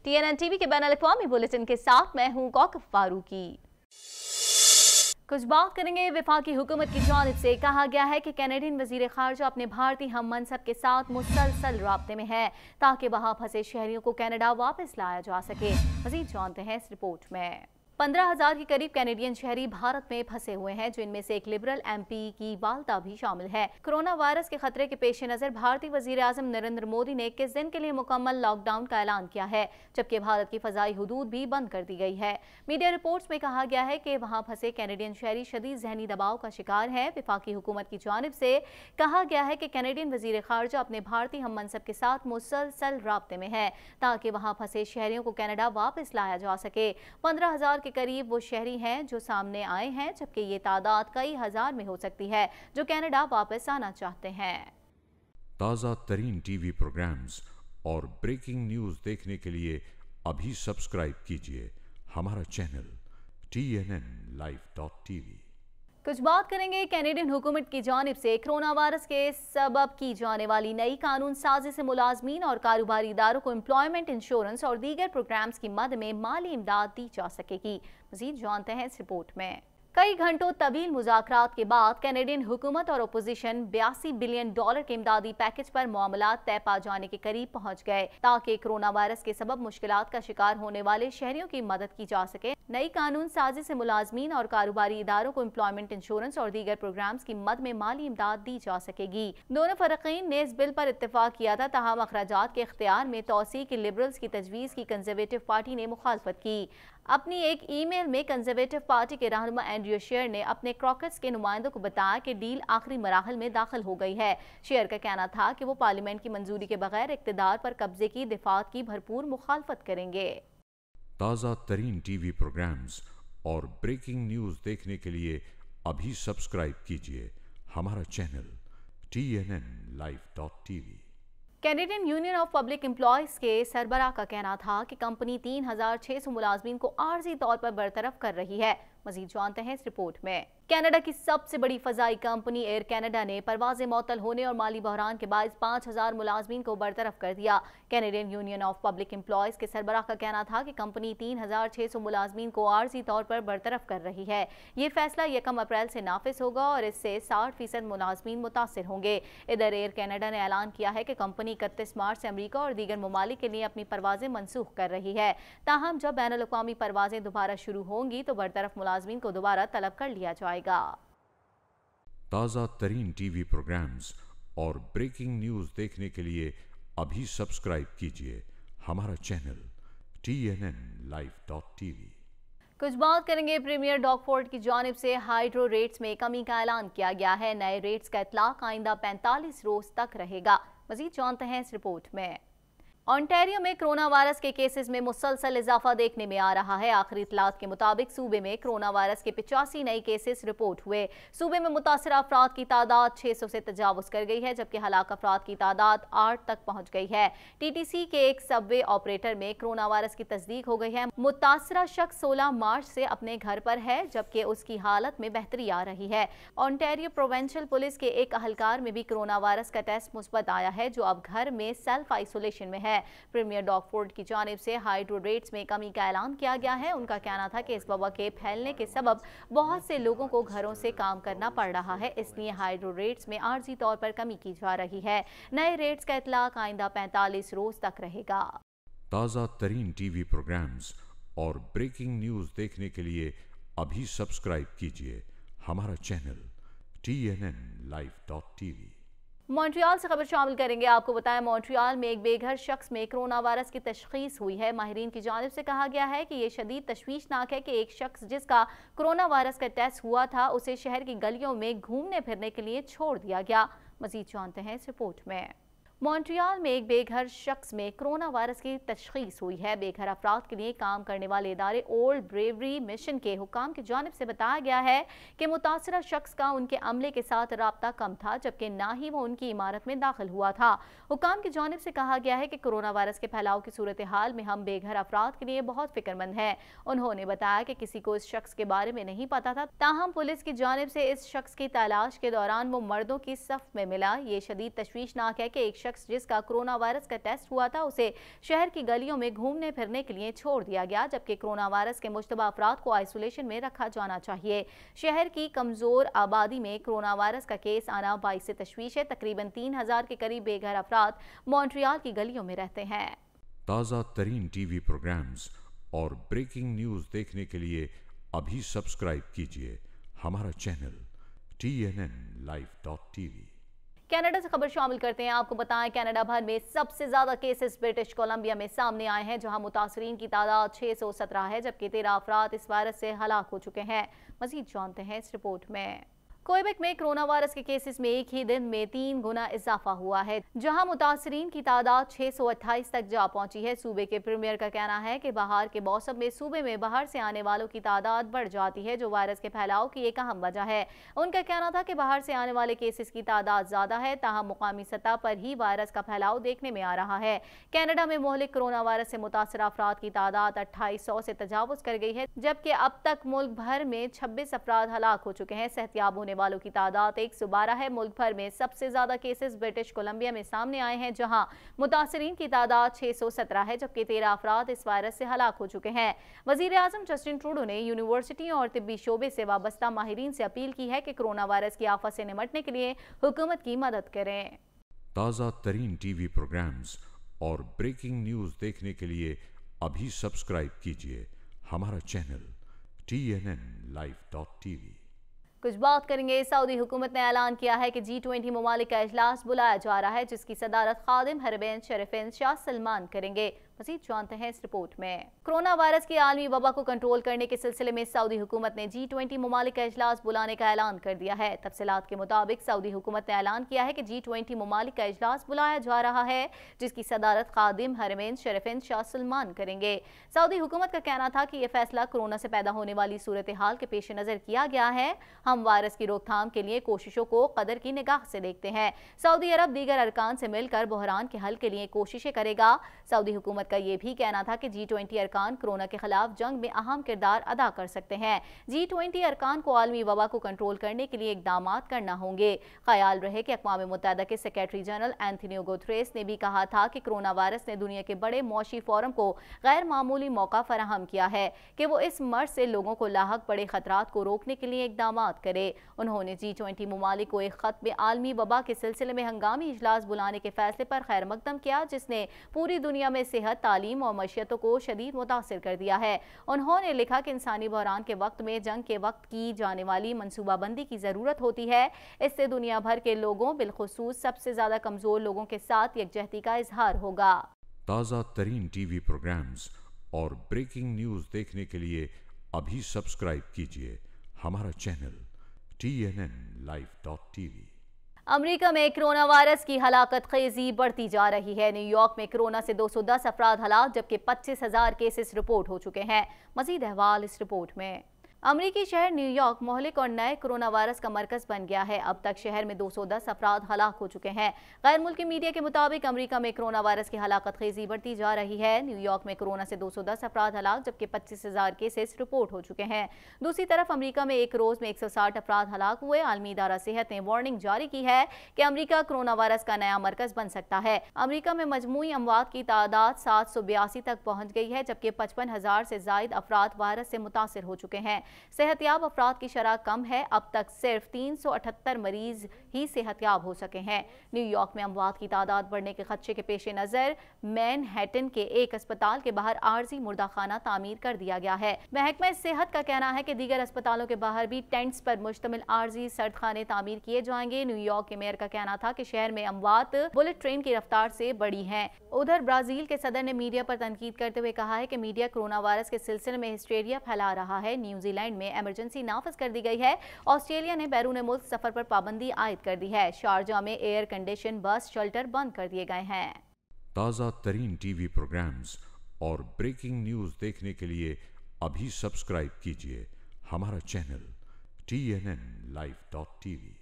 TNN TV के बैनुल-अक़वामी bulletin के साथ मैं हूं कौकब फारूकी। कुछ बात करेंगे वफाकी हुकूमत की जानिब से कहा गया है कि कैनेडियन वजीर खारजा अपने भारतीय हम मनसब के साथ मुसलसल राब्ते में है ताकि वहां फंसे शहरियों को कनाडा वापस लाया जा सके। मजीद जानते हैं इस रिपोर्ट में। 15,000 के करीब कैनेडियन शहरी भारत में फंसे हुए हैं, जिनमें से एक लिबरल MP की वालदा भी शामिल है। कोरोना वायरस के खतरे के पेश नजर भारतीय वजीर आजम नरेंद्र मोदी ने 21 दिन के लिए मुकम्मल लॉकडाउन का ऐलान किया है, जबकि भारत की फजाई हुदूद भी बंद कर दी गई है। मीडिया रिपोर्ट्स में कहा गया है कि वहां फंसे कैनेडियन शहरी शदीद जहनी दबाव का शिकार है। वफाकी हुकूमत की जानिब से कहा गया है कि कैनेडियन वजीर खारजा अपने भारतीय हम मनसब के साथ मुसलसल राब्ते में है ताकि वहां फंसे शहरियों को कनाडा वापस लाया जा सके। 15,000 के करीब वो शहरी हैं जो सामने आए हैं, जबकि ये तादाद कई हजार में हो सकती है जो कनाडा वापस आना चाहते हैं। ताज़ा तरीन टीवी प्रोग्राम्स और ब्रेकिंग न्यूज देखने के लिए अभी सब्सक्राइब कीजिए हमारा चैनल TNNlive.tv। कुछ बात करेंगे कैनेडियन हुकूमत की जानिब से कोरोना वायरस के सबब की जाने वाली नई कानून साजी से मुलाजमीन और कारोबारी इदारों को एम्प्लॉयमेंट इंश्योरेंस और दीगर प्रोग्राम्स की मद में माली इमदाद दी जा सकेगी। मजीद जानते हैं इस रिपोर्ट में। कई घंटों तवील मुज़ाकरात के बाद कैनेडियन हुकूमत और अपोजिशन $82 बिलियन के इमदादी पैकेज पर मामलात तय पा जाने के करीब पहुंच गए ताकि कोरोना वायरस के सबब मुश्किलात का शिकार होने वाले शहरियों की मदद की जा सके। नई कानून साजी से मुलाजमीन और कारोबारी इदारों को एम्प्लॉयमेंट इंश्योरेंस और दीगर प्रोग्राम्स की मद में माली इमदाद दी जा सकेगी। दोनों फरीकीन ने इस बिल पर इत्तेफाक किया था, ताहम अखराजात के इख्तियार में तोसी की लिबरल्स की तजवीज़ की कंजर्वेटिव पार्टी ने मुखालफत की। अपनी एक ईमेल में कंजर्वेटिव पार्टी के रहनुमा एंड्रयू शेयर ने अपने कॉकस के नुमाइंदों को बताया कि डील आखिरी मराहल में दाखिल हो गई है। शेयर का कहना था कि वो पार्लियामेंट की मंजूरी के बगैर इक़्तिदार पर कब्जे की दिफात की भरपूर मुखालफत करेंगे। ताज़ा तरीन टीवी प्रोग्राम्स और ब्रेकिंग न्यूज देखने के लिए अभी सब्सक्राइब कीजिए हमारा channel TNNlive.tv। Canadian union of public employees के सरबराह का कहना था कि कंपनी 3,600 मुलाजमीन को आर्जी तौर पर बरतरफ कर रही है। मजीद जानते हैं इस रिपोर्ट में। कनाडा की सबसे बड़ी फजाई कंपनी एयर कनाडा ने परवाज़ें मअतल होने और माली बहरान के बाद 5,000 मुलाजमीन को बरतरफ कर दिया। Canadian union of public employees के सरबराह का कहना था कि कंपनी 3,600 मुलाजमीन को आर्जी तौर पर बरतरफ कर रही है। ये फैसला 1 अप्रैल से नाफिज होगा और इससे 60% मुलाजमीन मुतासिर होंगे। इधर एयर कनाडा ने ऐलान किया है कि कंपनी 31 मार्च से अमरीका और दीगर ममालिक के लिए अपनी परवाजें मनसूख कर रही है। ताहम जब बैनुल-अक़वामी परवाजें दोबारा शुरू होंगी तो बरतरफ मुलाजमीन को दोबारा तलब कर लिया जाएगा। ताज़ा तरीन टीवी प्रोग्राम्स और ब्रेकिंग न्यूज देखने के लिए अभी सब्सक्राइब कीजिए हमारा चैनल TNNlive.tv। कुछ बात करेंगे प्रीमियर डॉकफोर्ड की जानिब से हाइड्रो रेट्स में कमी का ऐलान किया गया है। नए रेट्स का इतलाक आइंदा 45 रोज तक रहेगा। मजीद जानते हैं इस रिपोर्ट में। ओंटारियो में कोरोना वायरस के केसेस में मुसलसल इजाफा देखने में आ रहा है। आखिरी इतलात के मुताबिक सूबे में कोरोना वायरस के 85 नए केसेस रिपोर्ट हुए। सूबे में मुतासरा अफराद की तादाद 600 से तजावुज कर गई है, जबकि हलाक अफराद की तादाद 8 तक पहुंच गई है। TTC के एक सबवे ऑपरेटर में कोरोना वायरस की तस्दीक हो गई है। मुतासरा शख्स 16 मार्च से अपने घर पर है, जबकि उसकी हालत में बेहतरी आ रही है। ओंटारियो प्रोविंशियल पुलिस के एक अहलकार में भी कोरोना वायरस का टेस्ट मुस्बत आया है, जो अब घर में सेल्फ आइसोलेशन में है। प्रीमियर डॉकफोर्ड की जानिब से हाइड्रो रेट्स में कमी का ऐलान किया गया है। उनका कहना था कि इस वबा के फैलने के सबब बहुत से लोगों को घरों से काम करना पड़ रहा है, इसलिए हाइड्रो रेट्स में आर्जी तौर पर कमी की जा रही है। नए रेट्स का इतलाक आइंदा 45 रोज तक रहेगा। ताज़ा तरीन टीवी प्रोग्राम्स और ब्रेकिंग न्यूज देखने के लिए अभी सब्सक्राइब कीजिए हमारा चैनल TNNlive.tv। मॉन्ट्रियल से खबर शामिल करेंगे। आपको बताएं, मॉन्ट्रियल में एक बेघर शख्स में कोरोना वायरस की तशखीस हुई है। माहिरीन की जानिब से कहा गया है कि यह शदीद तशवीशनाक है कि एक शख्स जिसका कोरोना वायरस का टेस्ट हुआ था, उसे शहर की गलियों में घूमने फिरने के लिए छोड़ दिया गया। मजीद जानते हैं इस रिपोर्ट में। मॉन्ट्रियल में एक बेघर शख्स में कोरोना वायरस की तशखीस हुई है। बेघर अफराद के लिए काम करने वाले इदारे ओल्ड ब्रेवरी मिशन के हुकाम की जानिब से बताया गया है कि मुतासरा शख्स का उनके अमले के साथ राब्ता कम था, जबकि ना ही वो उनकी इमारत में दाखिल हुआ था। हुकाम की जानिब से कहा गया है कि कोरोना वायरस के फैलाव की सूरत हाल में हम बेघर अफराद के लिए बहुत फिक्रमंद हैं। उन्होंने बताया कि किसी को इस शख्स के बारे में नहीं पता था, ताहम पुलिस की जानिब से इस शख्स की तलाश के दौरान वो मर्दों की सफ में मिला। ये शदीद तशवीशनाक है कि एक शख्स जिसका कोरोना वायरस का टेस्ट हुआ था उसे शहर की गलियों में घूमने फिरने के लिए छोड़ दिया गया, जबकि कोरोना वायरस के मुश्तबा अफराद को आइसोलेशन में रखा जाना चाहिए। शहर की कमजोर आबादी में कोरोना वायरस का केस आना बाइस से तशवीश है। तकरीबन 3000 के करीब बेघर अफराद मॉन्ट्रियल की गलियों में रहते हैं। ताज़ा तरीन टीवी प्रोग्राम्स और ब्रेकिंग न्यूज़ देखने के लिए अभी सब्सक्राइब कीजिए हमारा चैनल TNNlive.tv। कनाडा से खबर शामिल करते हैं। आपको बताएं, कनाडा भर में सबसे ज्यादा केसेस ब्रिटिश कोलंबिया में सामने आए हैं, जहां मुतासरीन की तादाद 617 है, जबकि 13 अफराद इस वायरस से हलाक हो चुके हैं। मजीद जानते हैं इस रिपोर्ट में। क्वेबेक में कोरोना वायरस के केसेस में एक ही दिन में 3 गुना इजाफा हुआ है, जहां मुतासरीन की तादाद 628 तक जा पहुंची है। सूबे के प्रीमियर का कहना है कि बाहर के मौसम में सूबे में बाहर से आने वालों की तादाद बढ़ जाती है, जो वायरस के फैलाव की एक अहम वजह है। उनका कहना था कि बाहर से आने वाले केसेस की तादाद ज्यादा है, ताहम मुकामी सतह पर ही वायरस का फैलाव देखने में आ रहा है। कनाडा में मोहलिक कोरोना वायरस से मुतासर अफराद की तादाद 2800 से तजावुज कर गई है, जबकि अब तक मुल्क भर में 26 अफराद हलाक हो चुके हैं। सेहतियाब होने वालों की तादाद 112 है। मुल्क भर में सबसे ज्यादा केसेस ब्रिटिश कोलंबिया में सामने आए हैं, जहां मुतासरीन की तादाद 617 है, जबकि 13 अफराद इस वायरस से हलाक हो चुके हैं। वजीर आजम जस्टिन ट्रूडो ने यूनिवर्सिटी और तिब्बी शोबे से वाबस्ता माहिरीन से अपील की है कि कोरोना वायरस की आफत से निपटने के लिए हुकूमत की मदद करें। ताज़ा तरीन टीवी प्रोग्राम्स और ब्रेकिंग न्यूज़ देखने के लिए अभी सब्सक्राइब कीजिए हमारा चैनल TNNlive.tv। कुछ बात करेंगे। सऊदी हुकूमत ने ऐलान किया है कि G20 ममालिक का इजलास बुलाया जा रहा है, जिसकी सदारत खादिम हरमैन शरीफैन शाह सलमान करेंगे। मज़ीद जानते हैं इस रिपोर्ट में। कोरोना वायरस की आलमी वबा को कंट्रोल करने के सिलसिले में सऊदी हुकूमत ने G20 ममालिक का इजलास बुलाने का ऐलान कर दिया है। तफसीलात के मुताबिक सऊदी हुकूमत ने ऐलान किया है कि G20 ममालिक का इजलास बुलाया जा रहा है, जिसकी सदारत खादिम हरमैन शरीफैन शाह सलमान करेंगे। सऊदी हुकूमत का कहना था कि यह फैसला कोरोना से पैदा होने वाली सूरत हाल के पेश नज़र किया गया है। हम वायरस की रोकथाम के लिए कोशिशों को कदर की निगाह से देखते हैं। सऊदी अरब दीगर अरकान से मिलकर बहरान के हल के लिए कोशिशें करेगा। सऊदी हुकूमत का यह भी कहना था कि G20 अरकान कोरोना के खिलाफ जंग में अहम किरदार अदा कर सकते हैं। G20 अरकान को आलमी वबा को कंट्रोल करने के लिए इकदामात करना होंगे। ख्याल रहे कि अक़वाम मुत्तहिदा के सेक्रेटरी जनरल एंथोनियो गुतरेस ने भी कहा था कि कोरोना वायरस ने दुनिया के बड़े मौशी फोरम को गैर मामूली मौका फराहम किया है कि वो इस मर्ज से लोगों को लाहक बड़े खतरात को रोकने के लिए इकदामात करे। उन्होंने G20 ममालिक को एक खत में आलमी वबा के सिलसिले में हंगामी इजलास बुलाने के फैसले पर खैर मकदम किया, जिसने पूरी दुनिया में सेहत, तालीम और मईशतों को शदीद मुतासिर कर दिया है। उन्होंने लिखा कि इंसानी बहरान के वक्त में जंग के वक्त की जाने वाली मनसूबाबंदी की ज़रूरत होती है। इससे दुनिया भर के लोगों, बिलखुसूस सबसे ज़्यादा कमज़ोर लोगों के साथ यकजहती का इजहार होगा। ताज़ा तरीन टीवी प्रोग्राम्स और ब्रेकिंग न्यूज़ देखने के लिए अभी सब्सक्राइब कीजिए हमारा चैनल TNNlive.tv। अमेरिका में कोरोना वायरस की हलाकत खेजी बढ़ती जा रही है। न्यूयॉर्क में कोरोना से 210 अफराद हलाक, जबकि 25,000 केसेस रिपोर्ट हो चुके हैं। मजीद अहवाल इस रिपोर्ट में। अमरीकी शहर न्यूयॉर्क मोहलिक और नए कोरोना वायरस का मरकज बन गया है। अब तक शहर में 210 अफराद हलाक हो चुके हैं। गैर मुल्की मीडिया के मुताबिक अमरीका में कोरोना वायरस की हलाकत खेजी बढ़ती जा रही है। न्यूयॉर्क में कोरोना से 210 अफराद हलाक, जबकि 25,000 केसेस रिपोर्ट हो चुके हैं। दूसरी तरफ अमरीका में एक रोज में 160 अफराद हलाक हुए। आलमी इदारा सेहत ने वार्निंग जारी की है कि अमरीका कोरोना वायरस का नया मरकज बन सकता है। अमरीका में मजमूई अमवात की तादाद 782 तक पहुंच गई है, जबकि 55,000 से जायद अफराद वायरस से मुतासिर हो चुके हैं। सेहतयाब अफराद की शरह कम है। अब तक सिर्फ 378 मरीज ही सेहतयाब हो सके हैं। न्यूयॉर्क में अमवात की तादाद बढ़ने के खदशे के पेश नज़र मैनहट्टन के एक अस्पताल के बाहर आर्जी मुर्दाखाना तामीर कर दिया गया है। महकमा सेहत का कहना है कि दीगर अस्पतालों के बाहर भी टेंट्स पर मुश्तमिल आर्जी सर्दखाने तामीर किए जाएंगे। न्यूयॉर्क के मेयर का कहना था कि शहर में अमवात बुलेट ट्रेन की रफ्तार से बढ़ी हैं। उधर ब्राजील के सदर ने मीडिया पर तनकीद करते हुए कहा है कि मीडिया कोरोना वायरस के सिलसिले में हिस्टेरिया फैला रहा है। न्यूजीलैंड में इमरजेंसी नाफिज कर दी गई है। ऑस्ट्रेलिया ने बैरून मुल्क सफर पर पाबंदी आयद कर दी है। शारजा में एयर कंडीशन बस शेल्टर बंद कर दिए गए हैं। ताज़ा तरीन टीवी प्रोग्राम्स और ब्रेकिंग न्यूज़ देखने के लिए अभी सब्सक्राइब कीजिए हमारा चैनल TNNlive.tv।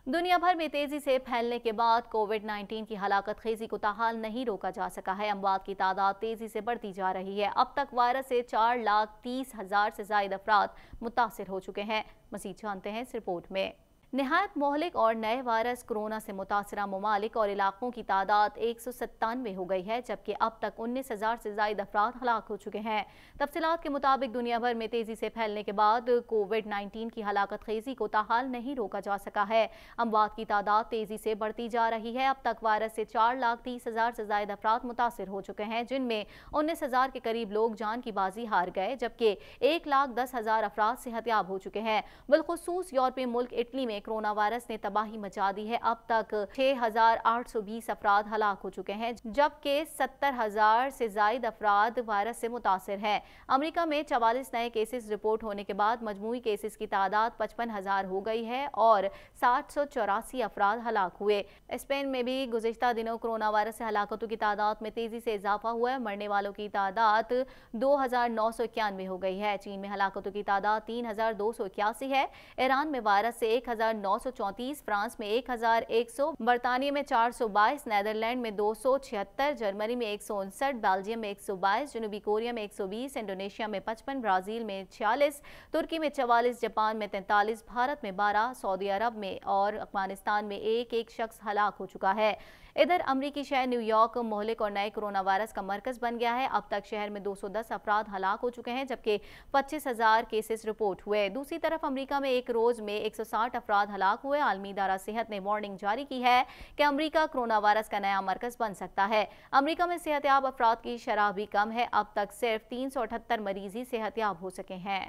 दुनिया भर में तेजी से फैलने के बाद कोविड-19 की हलाकत खेजी को ताहाल नहीं रोका जा सका है। अमवात की तादाद तेजी से बढ़ती जा रही है। अब तक वायरस से 4,30,000 से ज्यादा अफराद मुतासिर हो चुके हैं। मज़ीद जानते हैं इस रिपोर्ट में। निहायत मोहलिक और नए वायरस कोरोना से मुतासरा ममालिक और इलाकों की तादाद 197 हो गई है, जबकि अब तक 19,000 से ज्यादा अफराद हलाक हो चुके हैं। तफसीलात के मुताबिक दुनिया भर में तेजी से फैलने के बाद कोविड-19 की हलाकत खेजी को ताहाल नहीं रोका जा सका है। अमवात की तादाद तेजी से बढ़ती जा रही है। अब तक वायरस से 4,30,000 से ज्यादा अफराद मुतासर हो चुके हैं, जिनमें 19,000 के करीब लोग जान की बाजी हार गए, जबकि 1,10,000 अफराद सेहतयाब हो चुके हैं। बिलखुसूस यूरोपीय मुल्क इटली में कोरोना वायरस ने तबाही मचा दी है। अब तक 6,820 अफराद हलाक हो चुके हैं, जबकि 70,000 से ज्यादा अफराद वायरस से मुतासिर हैं। अमेरिका में 44 नए केसेस रिपोर्ट होने के बाद मजमूई केसेस की तादाद 55,000 हो गई है और 784 अफराद हलाक हुए। स्पेन में भी गुज़िश्ता दिनों कोरोना वायरस से हलाकतों की तादाद में तेजी से इजाफा हुआ है। मरने वालों की तादाद 2,991 हो गई है। चीन में हलाकतों की तादाद 3,281 है। ईरान में वायरस से 1,934, फ्रांस में 1,100, बरतानिया में 422, नीदरलैंड में 276, जर्मनी में 159, बेल्जियम में 122, जनूबी कोरिया में 120, इंडोनेशिया में 55, ब्राजील में 46, तुर्की में 44, जापान में 43, भारत में 12, सऊदी अरब में और अफगानिस्तान में एक शख्स हलाक हो चुका है। इधर अमरीकी शहर न्यूयॉर्क मोहलिक और नए कोरोना वायरस का मरकज बन गया है। अब तक शहर में 210 अफराद हलाक हो चुके हैं, जबकि 25,000 केसेस रिपोर्ट हुए। दूसरी तरफ अमरीका में एक रोज में 160 अफराद हलाक हुए। आलमी इदारा सेहत ने वार्निंग जारी की है कि अमरीका कोरोना वायरस का नया मरकज बन सकता है। अमरीका में सेहतयाब अफराद की शरह भी कम है। अब तक सिर्फ 378 मरीज ही सेहतयाब हो सके हैं।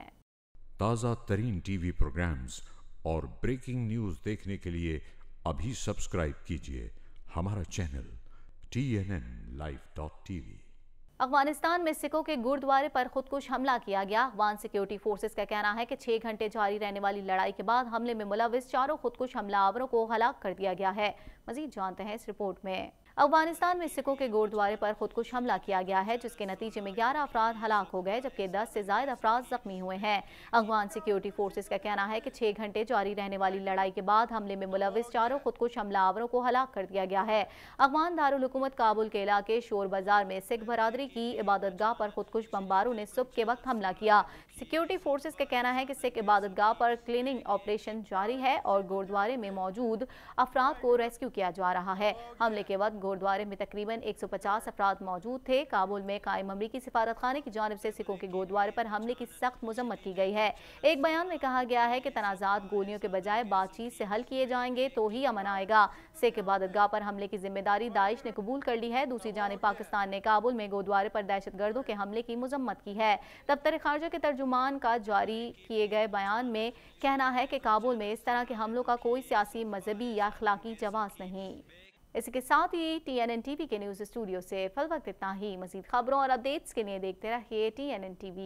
ताज़ा तरीन टीवी प्रोग्राम्स और ब्रेकिंग न्यूज़ देखने के लिए अभी सब्सक्राइब कीजिए हमारा चैनल TNNlive.tv। अफगानिस्तान में सिखों के गुरुद्वारे पर खुदकुश हमला किया गया। अफगान सिक्योरिटी फोर्सेस का कहना है कि 6 घंटे जारी रहने वाली लड़ाई के बाद हमले में मुलविस 4 खुदकुश हमलावरों को हलाक कर दिया गया है। मजीद जानते हैं इस रिपोर्ट में। अफगानिस्तान में सिखों के गुरुद्वारे पर खुदकुश हमला किया गया है, जिसके नतीजे में 11 अफराद हलाक हो गए, जबकि 10 से ज्यादा अफराद जख्मी हुए हैं। अफगान सिक्योरिटी फोर्सेस का कहना है कि 6 घंटे जारी रहने वाली लड़ाई के बाद हमले में मुलविस 4 खुदकुश हमलावरों को हलाक कर दिया गया है। अफगान दारुल हुकूमत काबुल के इलाके शोर बाजार में सिख बरादरी की इबादतगाह पर खुदकुश बमबारों ने सुबह के वक्त हमला किया। सिक्योरिटी फोर्सेस का कहना है कि सिख इबादतगाह पर क्लीनिंग ऑपरेशन जारी है और गुरुद्वारे में मौजूद अफराद को रेस्क्यू किया जा रहा है। हमले के वक्त गुरुद्वारे में तकरीबन 150 अफराद मौजूद थे। काबुल में कायम अमरीकी सिफारत खाने की जानिब से सिखों के गुरुद्वारे पर हमले की सख्त मजम्मत की गई है। एक बयान में कहा गया है कि तनाज़ात गोलियों के बजाय बातचीत से हल किए जाएंगे तो ही अमन आएगा। सिख इबादतगाह पर हमले की जिम्मेदारी दाइश ने कबूल कर ली है। दूसरी जानिब पाकिस्तान ने काबुल में गुरुद्वारे पर दहशतगर्दों के हमले की मजम्मत की है। दफ्तर खारजा के तर्जुमान का जारी किए गए बयान में कहना है कि काबुल में इस तरह के हमलों का कोई सियासी, मजहबी या अखलाकी जवाब नहीं। इसके साथ ही TNN TV के न्यूज़ स्टूडियो से फिल वक्त इतना ही। मज़ीद खबरों और अपडेट्स के लिए देखते रहिए TNN TV।